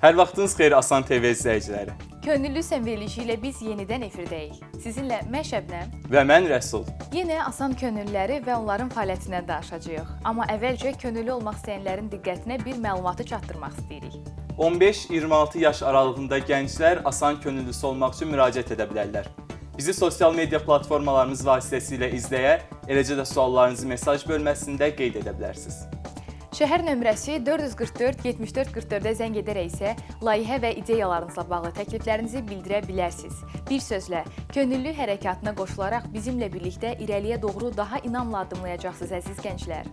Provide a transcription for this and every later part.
Hər vaxtınız xeyir Asan TV izləyiciləri. Könüllü sən verilişi ilə biz yenidən efirdəyik. Sizinlə mən Şəbnəm Və mən Rəsul. yenə Asan könüllüləri və onların fəaliyyətindən danışacağıq. Amma əvvəlcə könüllü olmaq istəyənlərin diqqətinə bir məlumatı çatdırmaq istəyirik. 15-26 yaş aralığında gənclər Asan könüllüsü olmaq üçün müraciət edə bilərlər. Bizi sosial media platformalarımız vasitəsilə izləyə, eləcə də suallarınızı mesaj bölməsində qeyd edə bilərsiniz. Şəhər nömrəsi 444-7444-ə zəng edərək isə layihə və ideyalarınızla bağlı təkliflərinizi bildirə bilərsiniz. Bir sözlə, könüllü hərəkatına qoşularaq bizimlə birlikdə irəliyə doğru daha inamla addımlayacaqsınız əziz gənclər.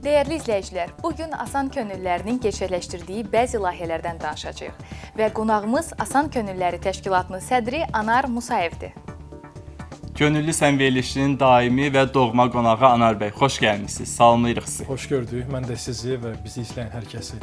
Dəyərli izləyicilər, bugün Asan könüllülərinin gerçəkləşdirdiyi bəzi layihələrdən danışacağıq və qonağımız Asan Könüllüləri Təşkilatının sədri Anar Musayevdir. Könüllü sən verilişinin daimi və doğma qonağı Anar bəy, xoş gəlmisiniz. Salamlayırıq sizi. Xoş gördük. Mən də sizi və bizi izləyən hər kəsi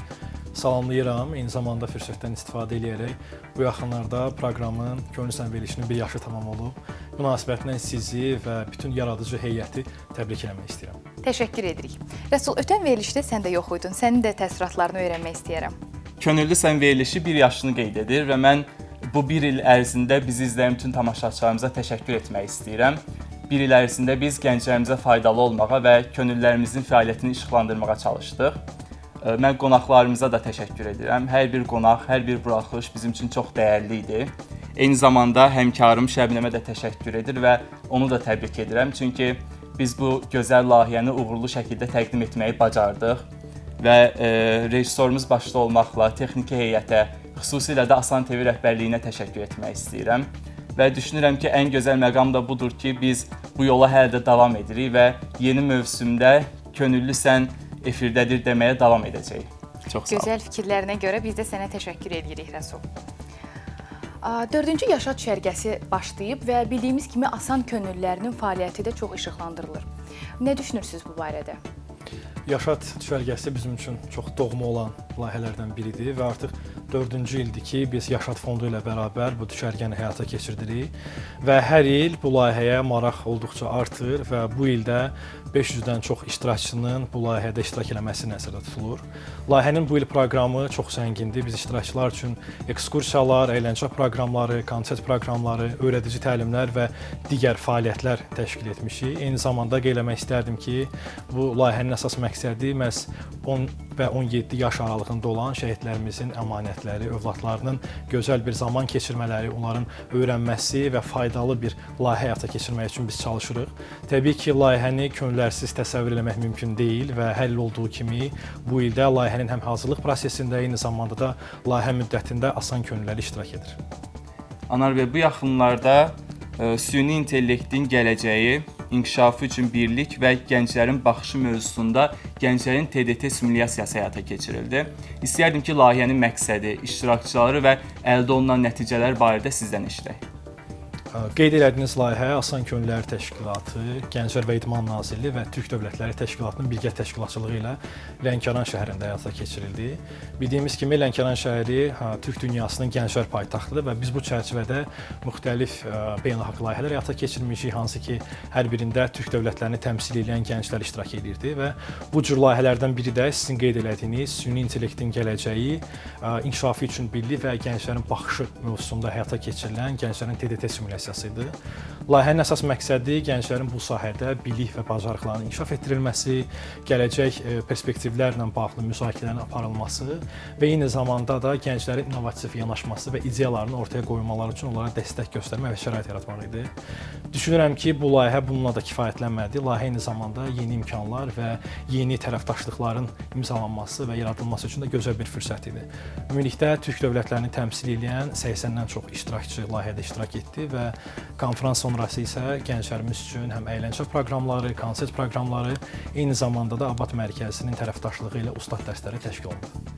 salamlayıram. Eyni zamanda fürsətdən istifadə edərək bu yaxınlarda proqramın Könüllü sən verilişinin bir yaşı tamam olub. Münasibətindən sizi və bütün yaradıcı heyəti təbrik etmək istəyirəm. Təşəkkür edirik. Rəsul, ötən verilişdə sən də yox idin. Sənin də təəssüratlarını öyrənmək istəyirəm. Könüllü sən verilişi bir yaşını qeyd edir və mən bu bir il ərzində bizi izləyən bütün tamaşaçılarımıza təşəkkür etmək istəyirəm. Bir il ərzində biz gənclərimizə faydalı olmağa və könüllülərimizin fəaliyyətini işıqlandırmağa çalışdıq. Mən qonaqlarımıza da təşəkkür edirəm. Hər bir qonaq, hər bir buraxılış bizim üçün çox dəyərli idi. Eyni zamanda həmkarım Şəbnəmə də təşəkkür edir və onu da təbrik edirəm. Çünki biz bu gözəl layihəni uğurlu şəkildə təqdim etməyi bacardıq və rejissorumuz başda olmaqla texniki heyətə, xüsusilə də Asan TV rəhbərliyinə təşəkkür etmək istəyirəm. Və düşünürəm ki, ən gözəl məqam da budur ki, biz bu yola hələ də davam edirik və yeni mövsümdə Könüllü sən efirdədir deməyə davam edəcəyik. Çox sağ olun. Gözəl fikirlərinə görə biz də sənə təşəkkür edirik, Rəsul. 4-cü yaşat düşərgəsi başlayıb və bildiyimiz kimi Asan könüllülərinin fəaliyyəti də çox işıqlandırılır. Nə düşünürsünüz bu barədə? Yaşat düşərgəsi bizim üçün çox doğma olan layihələrdən biridir və artıq 4-cü ildir ki, biz Yaşat Fondu ilə bərabər bu düşərgəni həyata keçirdirik və hər il bu layihəyə maraq olduqca artır və bu ildə 500-dən çox iştirakçının bu layihədə iştirak etməsi nəzərdə tutulur. Layihənin bu il proqramı çox zəngindir. Biz iştirakçılar üçün ekskursiyalar, əyləncə proqramları, konsert proqramları, öyrədici təlimlər və digər fəaliyyətlər təşkil etmişik. Eyni zamanda qeyd etmək istərdim ki, bu layihənin əsas məqsədi məhz 10 və 17 yaş aralığında olan şəhidlərimizin əmanətləri, övladlarının gözəl bir zaman keçirmələri, onların öyrənməsi və faydalı bir layihə həyata keçirmək üçün biz çalışırıq. Təbii ki, layihəni könüllərsiz təsəvvür etmək mümkün deyil və hər il olduğu kimi bu ildə layihənin həm hazırlıq prosesində, eyni zamanda da layihə müddətində Asan könüllüləri iştirak edir. Anar bəy, bu yaxınlarda süni intellektin gələcəyi, inkişafı üçün birlik və gənclərin baxışı mövzusunda gənclərin TDT simulyasiyası həyata keçirildi. İstəyərdim ki, layihənin məqsədi, iştirakçıları və əldə olunan nəticələr barədə sizdən eşidək. Qeyd etdiyiniz layihə Asan Könüllüləri Təşkilatı, Gənclər və İdman Nazirliyi və Türk Dövlətləri Təşkilatının birgə təşkilatçılığı ilə Lənkəran şəhərində həyata keçirildi. Bildiyimiz kimi Lənkəran şəhəri Türk dünyasının gənclər paytaxtıdır və biz bu çərçivədə müxtəlif beynəlxalq layihələr həyata keçirmişik, hansı ki, hər birində Türk dövlətlərini təmsil edən gənclər iştirak edirdi və bu cür layihələrdən biri də sizin qeyd etdiyiniz süni intellektin gələcəyi, inkişafı üçün birlik və gənclərin baxışı mövzusunda həyata keçirilən gənclərin TDT simulyasiyasıdır. Layihənin əsas məqsədi gənclərin bu sahədə bilik və bacarıqlarının inkişaf etdirilməsi, gələcək perspektivlərlə bağlı müzakirələrin aparılması və eyni zamanda da gənclərin innovativ yanaşması və ideyalarını ortaya qoymaları üçün onlara dəstək göstərmək və şərait yaratmaq idi. Düşünürəm ki, bu layihə bununla da kifayətlənmədi. Layihə eyni zamanda yeni imkanlar və yeni tərəfdaşlıqların imzalanması və yaradılması üçün də gözəl bir fürsət idi. Ümumilikdə Türk dövlətlərini təmsil edən 80-dən çox iştirakçı layihədə iştirak etdi və konfrans sonrası isə gənclərimiz üçün həm əyləncə proqramları, konsert proqramları, eyni zamanda da Abad Mərkəzinin tərəfdaşlığı ilə ustad dərsləri təşkil olundu.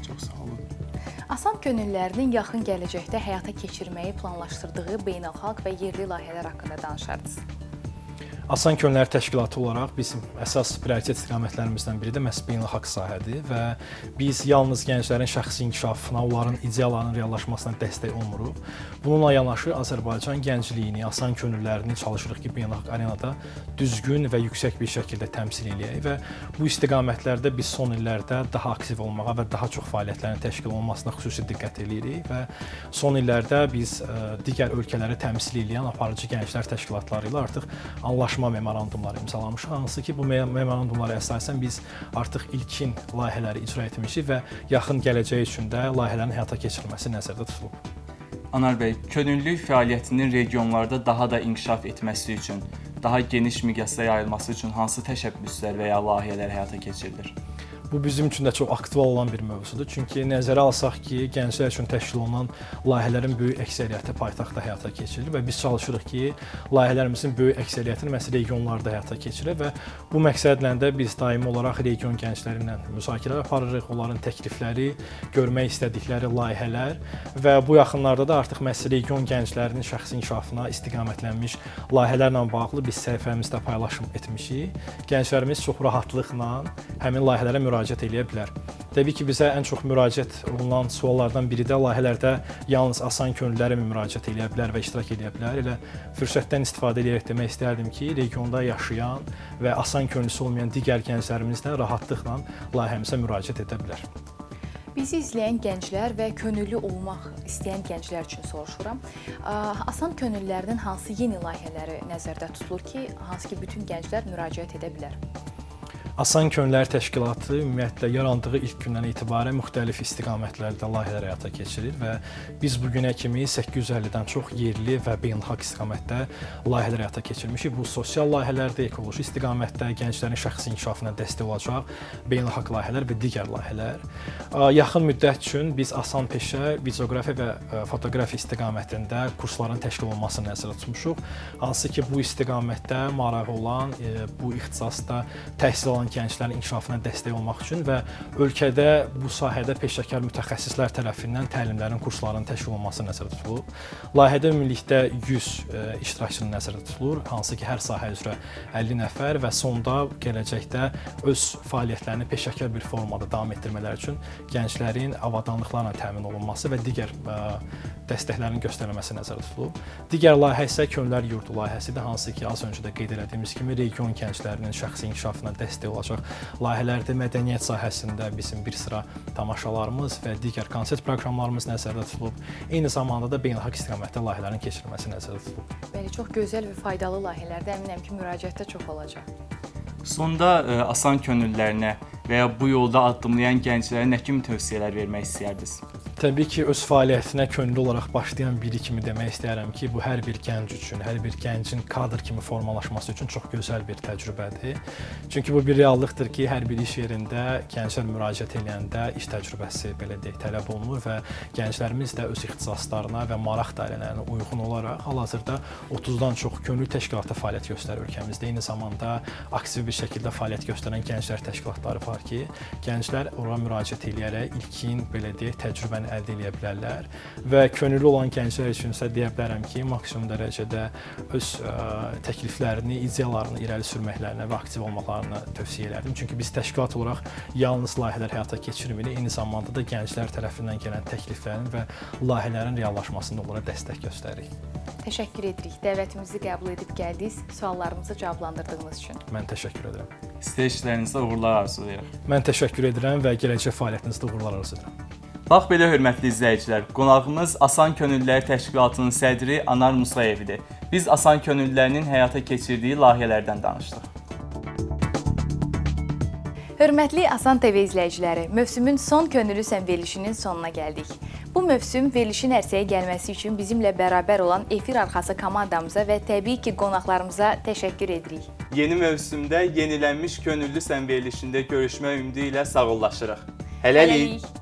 Çox sağ olun. Asan könüllülərinin yaxın gələcəkdə həyata keçirməyi planlaşdırdığı beynəlxalq və yerli layihələr haqqında danışardınız. Asan Könüllər Təşkilatı olaraq bizim əsas prioritet istiqamətlərimizdən biri də məhz beynəlxalq sahədir və biz yalnız gənclərin şəxsi inkişafına, onların ideyalarının reallaşmasına dəstək olmuruq. Bununla yanaşı Azərbaycan gəncliyini, asan könüllərini çalışırıq ki, beynəlxalq arenada düzgün və yüksək bir şəkildə təmsil eləyək və bu istiqamətlərdə biz son illərdə daha aktiv olmağa və daha çox fəaliyyətlərin təşkil olunmasına xüsusi diqqət edirik və son illərdə biz digər ölkələri təmsil edən aparıcı gənclər təşkilatları ilə artıq anlaşma memorandumları imzalamışıq. Hansı ki, bu memorandumlara əsasən biz artıq ilkin layihələri icra etmişik və yaxın gələcək üçün də layihələrin həyata keçirilməsi nəzərdə tutulub. Anar bəy, könüllülük fəaliyyətinin regionlarda daha da inkişaf etməsi üçün, daha geniş miqyasda yayılması üçün hansı təşəbbüslər və ya layihələr həyata keçirilir? Bu bizim üçün də çox aktual olan bir mövzudur. Çünki nəzərə alsaq ki, gənclər üçün təşkil olunan layihələrin böyük əksəriyyəti paytaxtda həyata keçirilir və biz çalışırıq ki, layihələrimizin böyük əksəriyyətini məhz regionlarda həyata keçirək və bu məqsədlə də biz daimi olaraq region gəncləri ilə müzakirələr aparırıq, onların təklifləri, görmək istədikləri layihələr və bu yaxınlarda da artıq məhz region gənclərinin şəxsi inkişafına istiqamətlənmiş layihələrlə bağlı biz səhifəmizdə paylaşım etmişik. Gənclərimiz çox rahatlıqla həmin layihələrə müraciət eləyə bilər. Təbii ki, bizə ən çox müraciət olunan suallardan biri də layihələrdə yalnız asan könüllülərə müraciət eləyə bilər və iştirak eləyə bilər. Elə fürsətdən istifadə edərək demək istərdim ki, regionda yaşayan və asan könüllüsü olmayan digər gənclərimiz də rahatlıqla layihəmizə müraciət edə bilər. Bizi izləyən gənclər və könüllü olmaq istəyən gənclər üçün soruşuram. Asan könüllülərinin hansı yeni layihələri nəzərdə tutulur ki, hansı ki bütün gənclər müraciət edə bilər? Asan Könüllər Təşkilatı ümumiyyətlə yarandığı ilk gündən etibarən müxtəlif istiqamətlərdə layihələr həyata keçirir və biz bu günə kimi 850-dən çox yerli və beynəlxalq istiqamətdə layihələr həyata keçirmişik. Bu sosial layihələrdə, ekoloji istiqamətdə, gənclərin şəxsi inkişafına dəstək olacaq beynəlxalq layihələr və digər layihələr. Yaxın müddət üçün biz asan peşə, videoqrafiya və fotoqrafiya istiqamətində kursların təşkil olunmasını nəzərdə tutmuşuq. Hansı ki, bu istiqamətdə marağı olan, bu ixtisasda təhsil alan gənclərin inkişafına dəstək olmaq üçün və ölkədə bu sahədə peşəkar mütəxəssislər tərəfindən təlimlərin, kursların təşkil olunması nəzərdə tutulub. Layihədə ümumilikdə 100 iştirakçının nəzərdə tutulur, hansı ki, hər sahə üzrə 50 nəfər və sonda gələcəkdə öz fəaliyyətlərini peşəkar bir formada davam etdirmələri üçün gənclərin avadanlıqlarla təmin olunması və digər dəstəklərin göstərilməsi nəzərdə tutulub. Digər layihə isə Könüllər Yurdu layihəsidir, hansı ki, az öncə də qeyd etdiyimiz kimi region gənclərinin şəxsi inkişafına dəstək olacaq layihələrdə mədəniyyət sahəsində bizim bir sıra tamaşalarımız və digər konsert proqramlarımız nəzərdə tutulub. Eyni zamanda da beynəlxalq istiqamətdə layihələrin keçirilməsi nəzərdə tutulub. Bəli, çox gözəl və faydalı layihələrdə əminəm ki, müraciət də çox olacaq. Sonda asan könüllülərinə və ya bu yolda addımlayan gənclərə nə kimi tövsiyələr vermək istəyərdiniz? Təbii ki, öz fəaliyyətinə könüllü olaraq başlayan biri kimi demək istəyərəm ki, bu hər bir gənc üçün, hər bir gəncin kadr kimi formalaşması üçün çox gözəl bir təcrübədir. Çünki bu bir reallıqdır ki, hər bir iş yerində gənclər müraciət edəndə iş təcrübəsi belə deyək tələb olunur və gənclərimiz də öz ixtisaslarına və maraq dairələrinə uyğun olaraq hal-hazırda 30-dan çox könüllü təşkilatda fəaliyyət göstərir ölkəmizdə. Eyni zamanda aktiv bir şəkildə fəaliyyət göstərən gənclər təşkilatları var ki, gənclər ora müraciət edərək ilkin belə deyək təcrübəni əldə edə bilərlər və könüllü olan gənclər üçün isə deyə bilərəm ki, maksimum dərəcədə öz təkliflərini, ideyalarını irəli sürməklərinə və aktiv olmaqlarını tövsiyə edirəm. Çünki biz təşkilat olaraq yalnız layihələr həyata keçirmirik, eyni zamanda da gənclər tərəfindən gələn təkliflərin və layihələrin reallaşmasında onlara dəstək göstəririk. Təşəkkür edirik. Dəvətimizi qəbul edib gəldiniz, suallarımızı cavablandırdığınız üçün. Mən təşəkkür edirəm. Sizə işlərinizdə uğurlar arzulayırıq. Mən təşəkkür edirəm və gələcək fəaliyyətinizdə uğurlar arzulayıram. Bax belə hörmətli izləyicilər, qonağımız Asan Könüllülər Təşkilatının sədri Anar Musayev idi. Biz Asan Könüllülərinin həyata keçirdiyi layihələrdən danışdıq. Hörmətli Asan TV izləyiciləri, mövsümün son könüllü verilişinin sonuna gəldik. Bu mövsüm verilişin ərsəyə gəlməsi üçün bizimlə bərabər olan efir arxası komandamıza və təbii ki, qonaqlarımıza təşəkkür edirik. Yeni mövsümdə yenilənmiş könüllü verilişində görüşmək ümidi ilə sağollaşırıq. Hələlik!